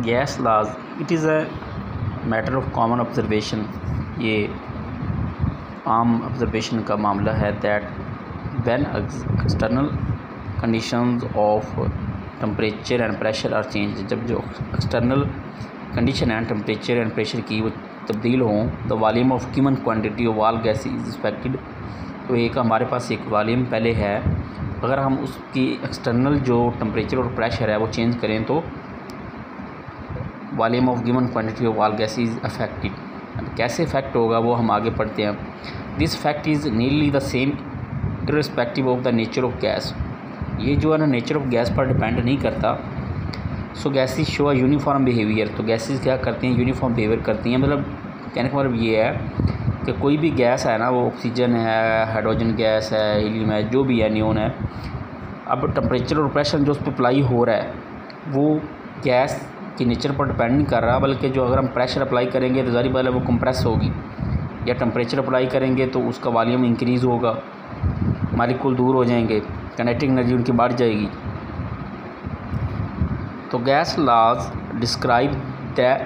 Gas laws it is a matter of common observation, ये आम observation का मामला है that when external conditions of temperature and pressure are change, जब जो external condition and temperature and pressure की वो तब्दील हों, the volume of given quantity of all gas is affected. तो एक हमारे पास एक वॉल्यूम पहले है, अगर हम उसकी एक्सटर्नल जो टेम्परेचर और प्रेशर है वो चेंज करें तो volume of given quantity of all gas is affected. कैसे इफेक्ट होगा वो हम आगे पढ़ते हैं। This fact is nearly the same irrespective of the nature of gas, ये जो है ना नेचर ऑफ गैस पर डिपेंड नहीं करता। So gases show a uniform behaviour, तो गैसेज क्या करती हैं, यूनिफॉर्म बिहेवियर करती हैं। मतलब कहने का मतलब ये है कि कोई भी गैस है ना, वो ऑक्सीजन है, हाइड्रोजन गैस है, हीलियम है, जो भी है, नियोन है, अब टेम्परेचर और प्रेशर जो उस पर अप्लाई हो रहा है वो गैस की नेचर पर डिपेंड नहीं कर रहा, बल्कि जो अगर हम प्रेशर अप्लाई करेंगे तो ज़ाहिर बात है वो कंप्रेस होगी, या टेम्परेचर अप्लाई करेंगे तो उसका वॉल्यूम इंक्रीज़ होगा, मालिक्यूल दूर हो जाएंगे, काइनेटिक एनर्जी उनकी बढ़ जाएगी। तो gas laws describe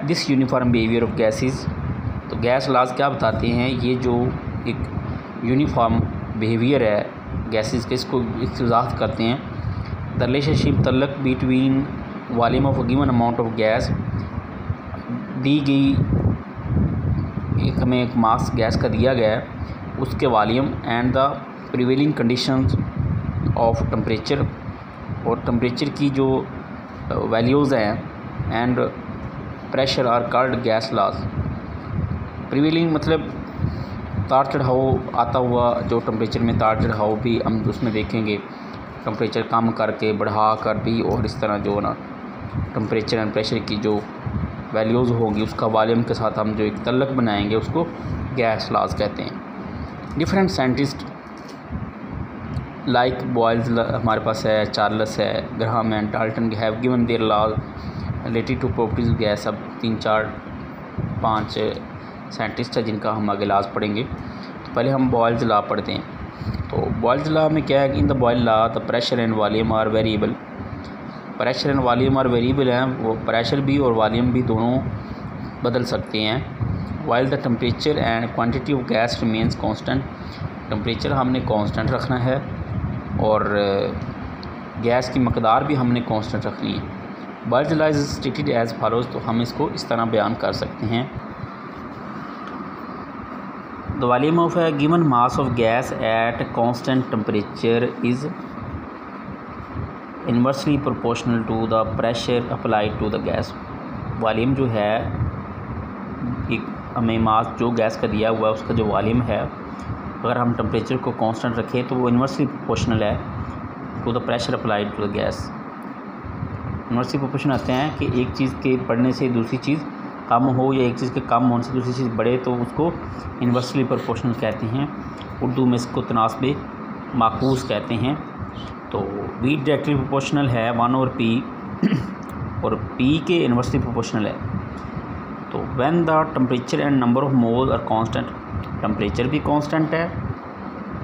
this uniform behaviour of gases. तो गैस लॉज क्या बताते हैं, ये जो एक यूनिफॉर्म बिहेवियर है गैसेस के, इसको वजाहत करते हैं। द रिलेशनशिप तल्लक between volume of given amount of gas, दी गई एक हमें एक मास गैस का दिया गया है, उसके volume and the prevailing conditions of temperature, और टेम्परेचर की जो वैल्यूज़ हैं and pressure are called gas laws. Prevailing मतलब तार चढ़ाव आता हुआ, जो टेम्परेचर में तार चढ़ाव भी हम उसमें देखेंगे, टेम्परेचर कम करके बढ़ा कर भी, और इस तरह जो ना टेम्परेचर एंड प्रेशर की जो वैल्यूज़ होगी उसका वॉल्यूम के साथ हम जो एक तल्लक बनाएंगे उसको गैस लॉज कहते हैं। डिफरेंट साइंटिस्ट लाइक बॉयल्स हमारे पास है, चार्ल्स है, Graham and Dalton have given their laws related to properties gas. अब 3-4-5 साइंटिस्ट है जिनका हम आगे लॉज पढ़ेंगे। तो पहले हम बॉयल्स लॉ पढ़ते हैं। तो बॉयल्स लॉ में क्या है कि in the Boyle law the pressure and volume are variable, pressure and volume are variable हैं, वो प्रेशर भी और वॉल्यूम भी दोनों बदल सकते हैं। While the temperature and quantity of gas remains constant, temperature हमने कांस्टेंट रखना है और गैस की मकदार भी हमने कांस्टेंट रखनी है। Boyle's law is stated as follows, तो हम इसको इस तरह बयान कर सकते हैं। The volume of a given mass of gas at constant temperature is inversely proportional to the pressure applied to the gas. Volume जो है एक हमें मास जो गैस का दिया हुआ है उसका जो वॉल्यूम है, अगर हम टेम्परेचर को कांस्टेंट रखें तो वो इन्वर्सली प्रोपोर्शनल है to the pressure applied to the gas. Inversely proportional आते हैं कि एक चीज़ के बढ़ने से दूसरी चीज़ कम हो, या एक चीज़ के कम होने से दूसरी चीज़ बढ़े, तो उसको इन्वर्सली प्रोपोर्शनल कहते हैं। उर्दू में इसको तनासब माकूस कहते हैं। तो V डायरेक्टली प्रोपोर्शनल है 1/P और P के इन्वर्सली प्रोपोर्शनल है। तो when the temperature and number of mole are constant, temperature भी कांस्टेंट है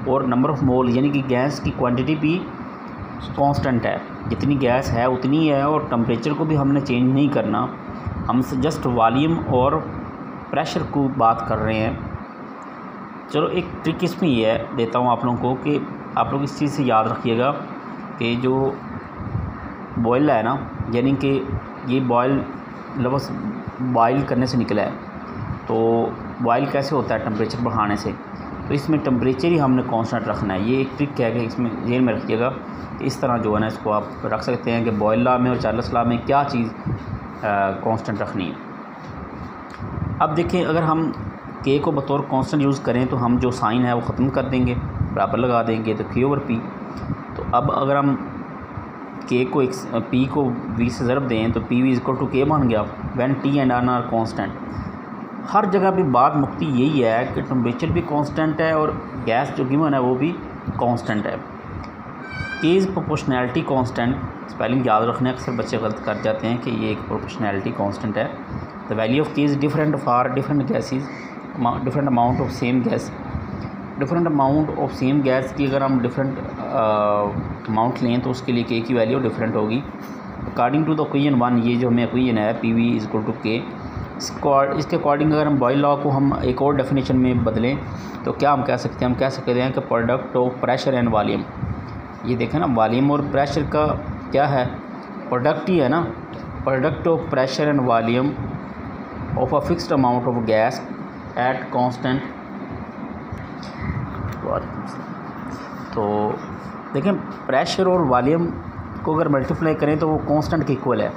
और नंबर ऑफ मोल यानी कि गैस की क्वांटिटी भी कांस्टेंट है, जितनी गैस है उतनी है, और टेम्परेचर को भी हमने चेंज नहीं करना, हम जस्ट वॉल्यूम और प्रेशर को बात कर रहे हैं। चलो एक ट्रिक इसमें ये है देता हूँ आप लोगों को कि आप लोग इस चीज़ से याद रखिएगा कि जो बॉयल है ना, यानी कि ये बॉयल लफ्ज़ बॉयल करने से निकला है। तो बॉयल कैसे होता है, टेम्परेचर बढ़ाने से, तो इसमें टेम्परेचर ही हमने कांस्टेंट रखना है। ये एक ट्रिक है कि इसमें जेल में रखिएगा कि इस तरह जो है ना इसको आप रख सकते हैं कि बॉयल लॉ में और चार्ल्स लॉ में क्या चीज़ कांस्टेंट रखनी है। अब देखिए, अगर हम के को बतौर कांस्टेंट यूज़ करें तो हम जो साइन है वो ख़त्म कर देंगे, बराबर लगा देंगे, तो Q/P। तो अब अगर हम के को P को V से ज़रब दें तो PV = K बन गया when T and N are constant. हर जगह पे बात मुक्ति यही है कि टेम्परेचर भी कांस्टेंट है और गैस जो गिवन है वो भी कांस्टेंट है। K is proportionality constant, spelling याद रखना, अक्सर बच्चे गलत कर जाते हैं कि ये एक प्रोपोर्शनैलिटी कांस्टेंट है। The value of K is different for different gases, different amount of same gas, different amount of same gas की अगर हम डिफरेंट अमाउंट लें तो उसके लिए K की वैल्यू डिफरेंट होगी। अकॉर्डिंग टू द इक्वेशन 1, ये जो हमें इक्वेशन है PV इक्वल टू K, इसके अकॉर्डिंग अगर हम बॉयल लॉ को हम एक और डेफिनेशन में बदलें तो क्या हम कह सकते हैं? हम कह सकते हैं कि product of pressure and volume, ये देखें ना, वॉल्यूम और प्रेशर का क्या है? प्रोडक्ट ही है ना। Product of pressure and volume of a fixed amount of gas at constant. तो देखें, प्रेशर और वॉल्यूम को अगर मल्टीप्लाई करें तो वो कांस्टेंट के इक्वल है।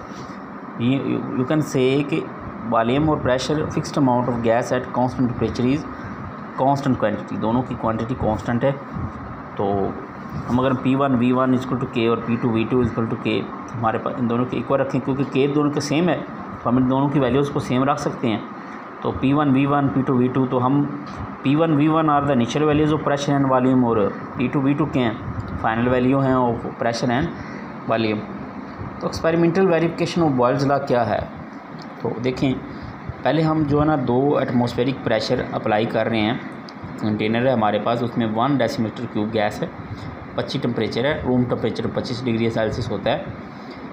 यू कैन से कि वॉल्यूम और pressure fixed amount of gas at constant temperature is constant quantity, दोनों की क्वांटिटी कांस्टेंट है। तो हम अगर P1 V1 equal to K और P2 V2 equal to K, हमारे पास इन दोनों के इक्वल रखें क्योंकि K दोनों के सेम है, तो हम इन दोनों की वैल्यूज़ को सेम रख सकते हैं। तो P1 V1 P2 V2, तो हम P1 V1 are the initial values of pressure and volume, और P2 V2 के हैं फाइनल वैल्यू हैं ऑफ प्रेशर एंड वॉल्यूम। तो experimental verification of Boyle's law क्या है? तो देखें, पहले हम जो है ना 2 एटमॉस्फेरिक प्रेशर अप्लाई कर रहे हैं। कंटेनर है हमारे पास, उसमें 1 डेसीमीटर क्यूब गैस है, 25 टेम्परेचर है, रूम टेम्परेचर 25 डिग्री सेल्सियस होता है।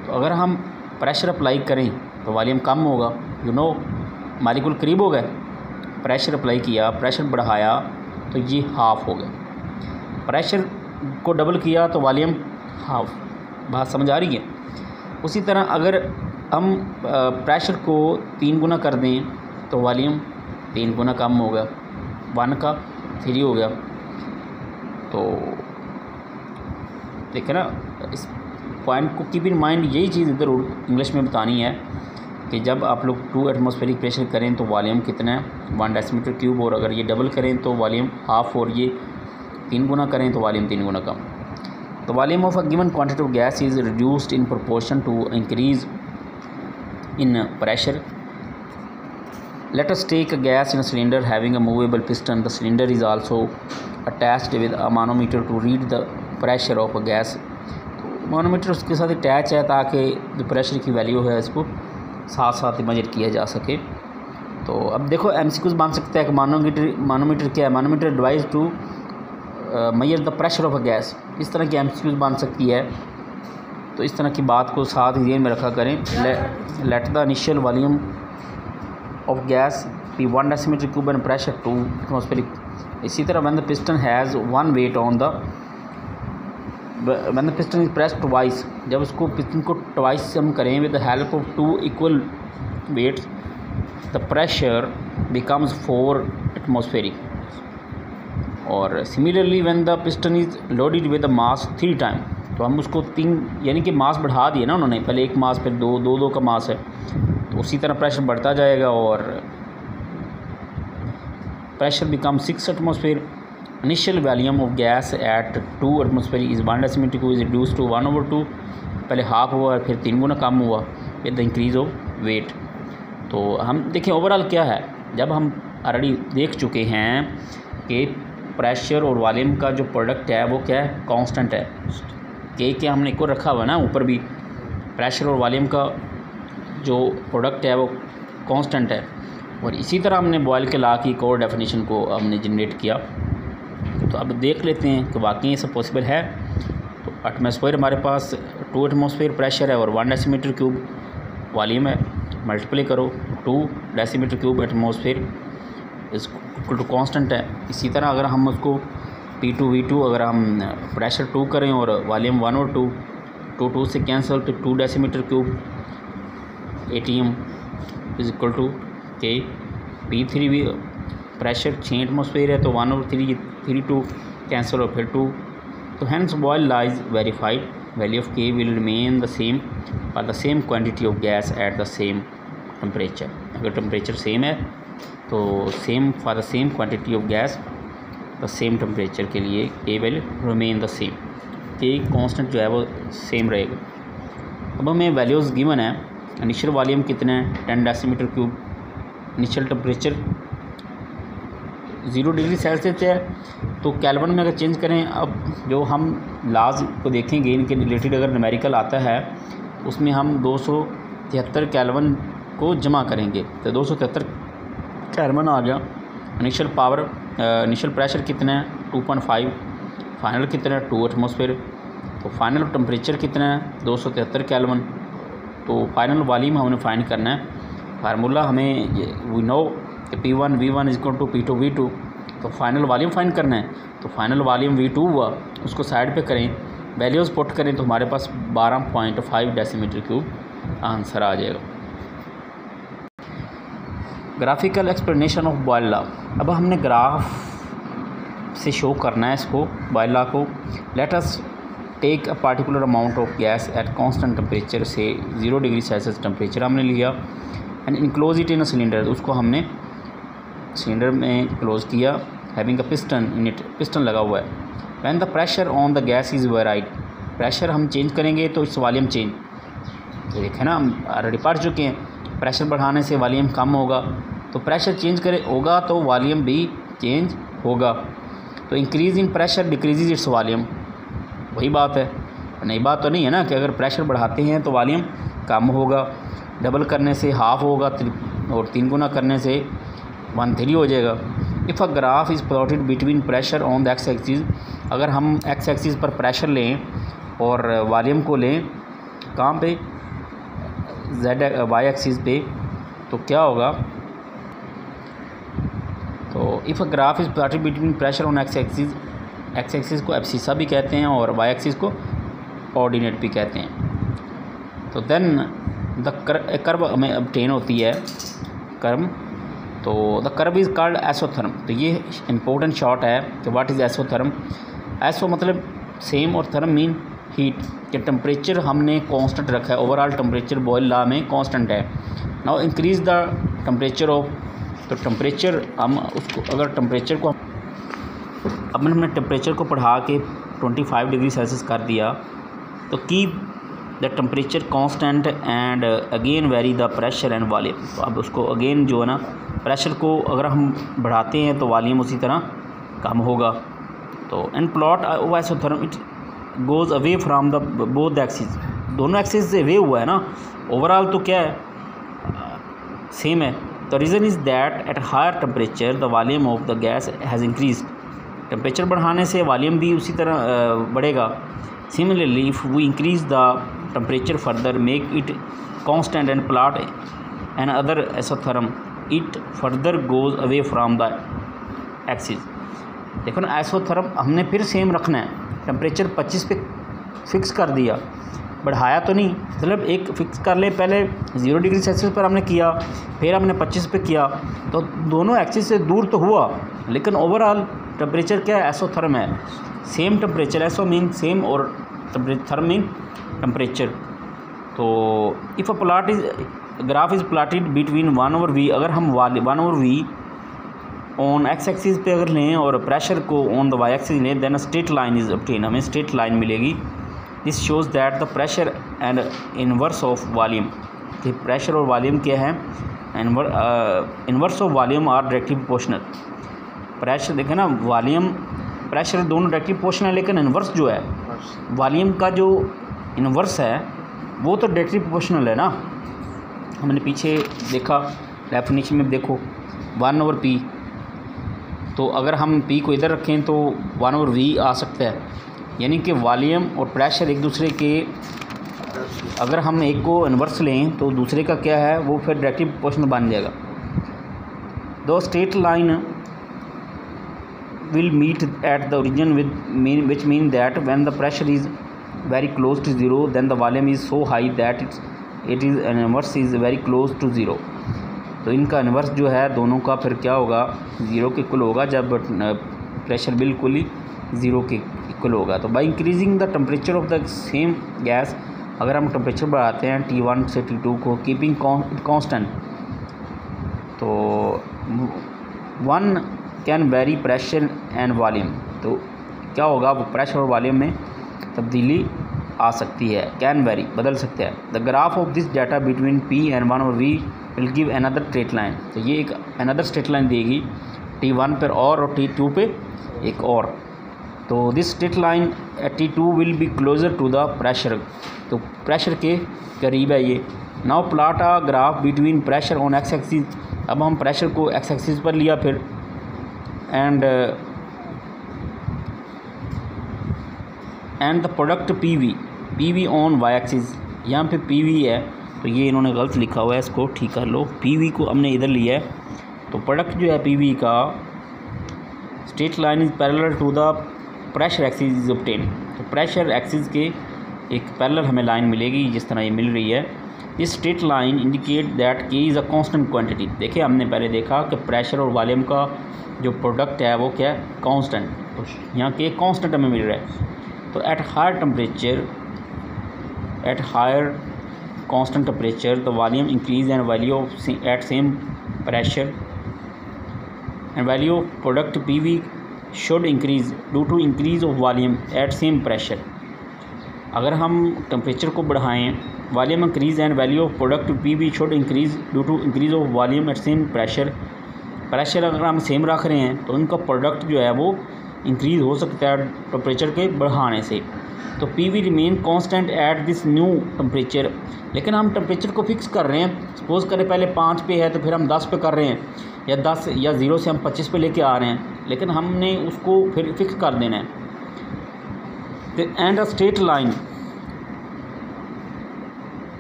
तो अगर हम प्रेशर अप्लाई करें तो वॉल्यूम कम होगा, मालिक्यूल करीब हो गए। प्रेशर अप्लाई किया, प्रेशर बढ़ाया तो ये हाफ़ हो गया। प्रेशर को डबल किया तो वॉल्यूम हाफ। बात समझ आ रही है? उसी तरह अगर हम प्रेशर को 3 गुना कर दें तो वॉल्यूम 3 गुना कम हो गया, 1 का 3 हो गया। तो देखें ना, इस पॉइंट को कीप इन माइंड, यही चीज़ इधर इंग्लिश में बतानी है कि जब आप लोग 2 एटमॉस्फेरिक प्रेशर करें तो वॉल्यूम कितना है? 1 डेसीमीटर क्यूब, और अगर ये डबल करें तो वॉल्यूम हाफ, और ये 3 गुना करें तो वॉल्यूम 3 गुना कम। The volume of a given quantity of gas is reduced in proportion to increase in pressure. Let us take a gas in a cylinder having a movable piston. The cylinder is also attached with a manometer to read the pressure of a gas. मानोमीटर उसके साथ attach है ताकि जो pressure की value है इसको साथ साथ मेजर किया जा सके। तो अब देखो MCQs बन सकता है कि मानोमीटर क्या है? Manometer device to measure the pressure of a gas, इस तरह की MCQs बन सकती है। तो इस तरह की बात को साथ ही ध्यान में रखा करें। Let the initial volume of gas be 1 decimetre cube and pressure 2 atmospheric. इसी तरह when the piston has 1 weight on the when the piston is pressed twice, जब उसको पिस्टन को ट्वाइस हम करें with the help of 2 equal weights, the pressure becomes 4 atmospheric. और similarly when the piston is loaded with the mass 3 time, तो हम उसको 3 यानी कि मास बढ़ा दिए ना उन्होंने, पहले 1 मास फिर 2 का मास है, तो उसी तरह प्रेशर बढ़ता जाएगा और pressure become 6 atmosphere. Initial volume of gas at 2 atmosphere is 1 decimetre cube is reduce to 1/2, पहले हाफ हुआ फिर 3 गुना कम हुआ with the increase of weight. तो हम देखें ओवरऑल क्या है, जब हम ऑलरेडी देख चुके हैं कि प्रेशर और वॉल्यूम का जो प्रोडक्ट है वो क्या है? कांस्टेंट है। के हमने इक्वल रखा हुआ ना, ऊपर भी प्रेशर और वॉल्यूम का जो प्रोडक्ट है वो कांस्टेंट है। और इसी तरह हमने बॉयल के लॉ की एक और डेफिनेशन को हमने जनरेट किया। तो अब देख लेते हैं कि वाकई ये सब पॉसिबल है। तो एटमॉस्फेयर हमारे पास 2 एटमॉस्फेयर प्रेशर है और 1 डेसीमीटर क्यूब वॉल्यूम है, मल्टीप्लाई करो 2 decimetre cube atmosphere equal to constant है। इसी तरह अगर हम उसको P2 V2 अगर हम प्रेशर 2 करें और वॉल्यूम 1 और 2 से कैंसिल, तो 2 decimetre cube ATM is equal to K। P3 भी प्रेशर 6 एटमॉस्फेयर है तो 1 और 3 2 कैंसिल और फिर 2। तो hence Boyle law is verified, value of K will remain the same for the same quantity of gas at the same temperature. अगर temperature same है तो same for the same quantity of gas the same temperature के लिए K will remain the same, K constant जो है वो same रहेगा। अब हमें वैल्यूज़ गिवन है। इनिशियल वॉल्यूम कितना है? 10 decimetre cube. Initial temperature 0 degree Celsius है, तो केल्विन में अगर चेंज करें, अब जो हम लाज को देखेंगे इनके रिलेटेड अगर न्यूमेरिकल आता है उसमें हम 273 केल्विन को जमा करेंगे, तो 273 केल्विन आ गया। इनिशियल पावर इनिशियल प्रेशर कितना है? 2.5। फाइनल कितना है? 2 एटमॉस्फेयर। तो फाइनल टेम्परेचर कितना है? 273 केल्विन। तो फाइनल वॉल्यूम हमने फाइंड करना है। फार्मूला हमें we know P1 V1 equal to P2 V2, तो फाइनल वॉल्यूम फाइंड करना है। तो फाइनल वॉल्यूम V2 हुआ, उसको साइड पे करें, वैल्यूज़ पुट करें तो हमारे पास 12.5 डेसीमीटर क्यूब आंसर आ जाएगा। Graphical explanation of Boyle law. अब हमने ग्राफ से शो करना है इसको, बॉयल लॉ को। Let us take a particular amount of gas at constant temperature, say 0 degree Celsius temperature हमने लिया, and enclose it in a cylinder, उसको हमने सिलेंडर में क्लोज किया, having a piston in it, piston लगा हुआ है। When the pressure on the gas is varied, pressure हम चेंज करेंगे तो इट्स वॉल्यूम चेंज, तो देखें ना हम ऑलरेडी पढ़ चुके हैं, प्रेशर बढ़ाने से वॉल्यूम कम होगा, तो प्रेशर चेंज करे होगा तो वॉल्यूम भी चेंज होगा। तो increase in pressure decrease its volume, वही बात है, नई बात तो नहीं है ना कि अगर प्रेशर बढ़ाते हैं तो वॉल्यूम कम होगा, डबल करने से हाफ होगा और 3 गुना करने से 1/3 हो जाएगा। If a graph is plotted between pressure on the x axis, अगर हम एक्स एक्सिस पर प्रेशर लें और वॉल्यूम को लें कहाँ पे, जेड वाई एक्सिस पे, तो क्या होगा, तो if a graph is plotted between pressure on X axis को एब्सिसा भी कहते हैं और वाई एक्सिस को ऑर्डिनेट भी कहते हैं। तो देन द कर्व हमें obtain होती है, कर्व, तो द कर्व इज़ कॉल्ड एसोथर्म। तो ये इंपॉर्टेंट शॉर्ट है कि व्हाट इज़ एसोथर्म। एसो मतलब सेम और थर्म मीन हीट, कि टेम्परेचर हमने कांस्टेंट रखा है, ओवरऑल टेम्परेचर बॉयल लॉ में कांस्टेंट है। Now increase the temperature of, तो टेम्परेचर हम उसको, अगर टेम्परेचर को अब हमने टेम्परेचर को बढ़ा के 25 डिग्री सेल्सियस कर दिया, तो keep the temperature constant and again very the pressure and volume. तो अब उसको अगेन जो है ना, प्रेशर को अगर हम बढ़ाते हैं तो वॉल्यूम उसी तरह कम होगा। तो and plot isotherm it goes away from the both the axis, दोनों एक्सिस से वे हुआ है ना, ओवरऑल तो क्या है, सेम है। The reason is that at higher temperature the volume of the gas has increased, temperature बढ़ाने से वॉल्यूम भी उसी तरह बढ़ेगा। Similarly if we increase the temperature further make it constant and plot an other isotherm, it further goes away from the axis. देखो ना, isotherm हमने फिर सेम रखना है, टेम्परेचर 25 पे फिक्स कर दिया, बढ़ाया तो नहीं, मतलब एक फिक्स कर ले, पहले 0 डिग्री सेल्सियस पर हमने किया, फिर हमने 25 पे किया, तो दोनों एक्सिस से दूर तो हुआ, लेकिन ओवरऑल टेम्परेचर क्या है, एसोथर्म है, सेम टेम्परेचर, एसो मीन सेम और थर्म मीन टेम्परेचर। तो if a plot is graph is plotted between 1/v, अगर हम 1/v ऑन एक्स एक्सिस पे अगर लें और प्रेशर को ऑन द वाई एक्सिस लें, then straight line is obtain, हमें स्ट्रेट लाइन मिलेगी। This shows that the pressure and inverse of volume, कि प्रेशर और वॉल्यूम क्या है, inverse of volume are directly proportional. Pressure देखें ना, वॉल्यूम प्रेशर दोनों डायरेक्टली प्रोपोर्शनल है, लेकिन इनवर्स जो है वॉल्यूम का जो इनवर्स है वो तो डायरेक्टली प्रोपोर्शनल है ना। हमने पीछे देखा डेफिनेशन में, देखो 1/p, तो अगर हम p को इधर रखें तो 1/v आ सकता है, यानी कि वॉल्यूम और प्रेशर एक दूसरे के, अगर हम एक को इनवर्स लें तो दूसरे का क्या है, वो फिर डायरेक्टली प्रोपोर्शनल बन जाएगा। दो straight line will meet at the origin which mean that when the pressure is very close to 0 then the volume is so high that it is an inverse is very close to 0। तो इनका inverse जो है दोनों का फिर क्या होगा, 0 के इक्वल होगा, जब प्रेशर बिल्कुल ही 0 के इक्वल होगा। तो by increasing the temperature of the same gas, अगर हम टेम्परेचर बढ़ाते हैं T1 से T2 को, कीपिंग कांस्टेंट, तो 1 can very pressure and volume, तो क्या होगा, वो प्रेशर और वॉल्यूम में तब्दीली आ सकती है, कैन वेरी बदल सकते हैं। The graph of this data between P and 1/v will give another straight line, तो ये एक अनदर स्ट्रेट लाइन देगी T1 पर और T2 पे एक और। तो this straight line at T2 will be closer to the pressure, तो प्रेशर के करीब है ये। Now plot a graph between pressure on X axis, अब हम प्रेशर को एक्स एक्सिस पर लिया फिर, and the product P V on Y axis, यहाँ पे पी वी है, तो ये इन्होंने गलत लिखा हुआ है, इसको ठीक कर लो। पी को हमने इधर लिया है, तो प्रोडक्ट जो है पी का straight line is parallel to the pressure axis is obtain. तो प्रेशर एक्सिस के एक पैरेलल हमें लाइन मिलेगी जिस तरह ये मिल रही है। This straight line indicate that के इज़ अ कांस्टेंट क्वांटिटी। देखिए हमने पहले देखा कि प्रेशर और वॉल्यूम का जो प्रोडक्ट है वो क्या है, कांस्टेंट। तो यहाँ के कांस्टेंट हमें मिल रहा है। तो at higher temperature, at higher constant temperature the volume increase and value of at same pressure and value of product P should increase due to increase of volume at same pressure. अगर हम temperature को बढ़ाएं, volume increase and value of product P should increase due to increase of volume at same pressure. Pressure अगर हम same रख रहे हैं तो उनका प्रोडक्ट जो है वो इंक्रीज़ हो सकता है टेम्परेचर के बढ़ाने से। तो P V remain constant at this new temperature. लेकिन हम टेम्परेचर को फिक्स कर रहे हैं, सपोज़ करें पहले 5 पे है तो फिर हम 10 पे कर रहे हैं, या 10 या 0 से हम 25 पे लेके आ रहे हैं, लेकिन हमने उसको फिर फिक्स कर देना है। And a straight line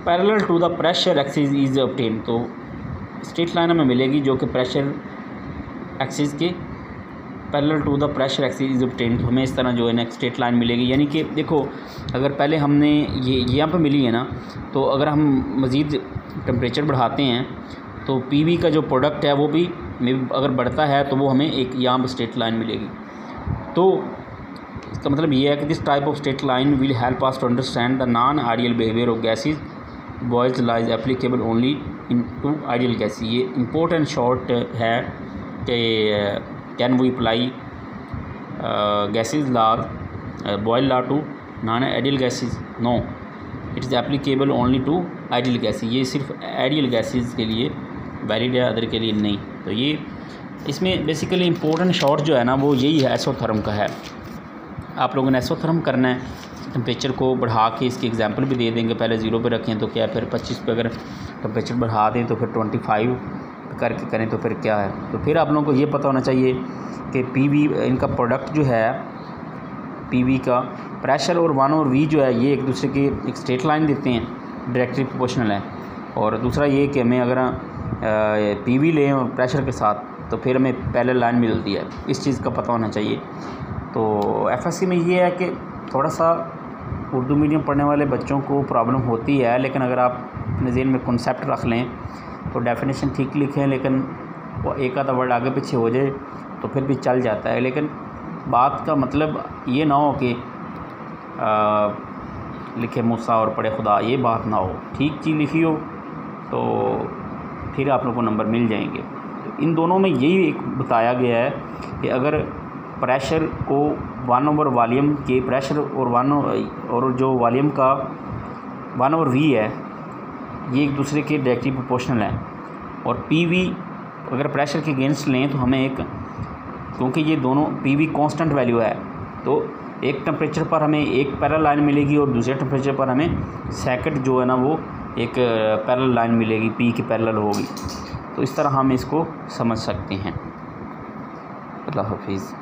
parallel to the pressure axis is obtain. तो स्ट्रेट लाइन हमें मिलेगी जो कि प्रेशर एक्सिस के parallel to the pressure axis is obtain. तो हमें इस तरह जो है ना स्ट्रेट लाइन मिलेगी। यानी कि देखो अगर पहले हमने ये यहाँ पे मिली है ना, तो अगर हम मज़ीद टेम्परेचर बढ़ाते हैं तो पीवी का जो प्रोडक्ट है वो भी अगर बढ़ता है तो वो हमें एक यहाँ पर स्ट्रेट लाइन मिलेगी। तो इसका मतलब ये है कि this type of straight line will help us to understand the non ideal behaviour of gases. Boyle's law is applicable only in to ideal gases. ये इम्पोर्टेंट शॉर्ट है कि can we apply gases law, Boyle law to non ideal gases? No, it is applicable only to ideal gases. ये सिर्फ ideal gases के लिए valid है, other के लिए नहीं। तो ये इसमें बेसिकली इम्पोर्टेंट शॉर्ट जो है ना वो यही है, एसोथर्म का है। आप लोगों ने एसोथर्म करना है, टेम्परेचर को बढ़ा के इसकी एग्जांपल भी दे देंगे। पहले 0 पे रखें तो क्या, फिर 25 पे अगर टेम्परेचर बढ़ा दें तो फिर 25 करके करें तो फिर क्या है। तो फिर आप लोगों को ये पता होना चाहिए कि पीवी इनका प्रोडक्ट जो है, पीवी का प्रेशर और 1 और वी जो है ये एक दूसरे के एक स्ट्रेट लाइन देते हैं, डायरेक्टली प्रोपोर्शनल है। और दूसरा ये कि हमें अगर पीवी लें और प्रेशर के साथ तो फिर हमें पैरेलल लाइन मिलती है। इस चीज़ का पता होना चाहिए। तो एफएससी में ये है कि थोड़ा सा उर्दू मीडियम पढ़ने वाले बच्चों को प्रॉब्लम होती है, लेकिन अगर आप अपने ज़हन में कॉन्सेप्ट रख लें तो डेफिनेशन ठीक लिखें, लेकिन वो एक आधा वर्ड आगे पीछे हो जाए तो फिर भी चल जाता है। लेकिन बात का मतलब ये ना हो कि लिखे मूसा और पढ़े खुदा, ये बात ना हो। ठीक चीज़ लिखी हो तो फिर आप लोगों को नंबर मिल जाएंगे। तो इन दोनों में यही एक बताया गया है कि अगर प्रेशर को 1 ओवर वॉल्यूम के प्रेशर और जो वॉल्यूम का 1 ओवर वी है ये एक दूसरे के डायरेक्टली प्रोपोर्शनल है। और पीवी अगर प्रेशर के अगेंस्ट लें तो हमें एक, क्योंकि ये दोनों पीवी कांस्टेंट वैल्यू है, तो एक टेम्परेचर पर हमें एक पैरेलल लाइन मिलेगी और दूसरे टेम्परेचर पर हमें सेकंड जो है ना वो एक पैरेलल लाइन मिलेगी, पी की पैरेलल होगी। तो इस तरह हम इसको समझ सकते हैं। अल्लाह हाफिज़।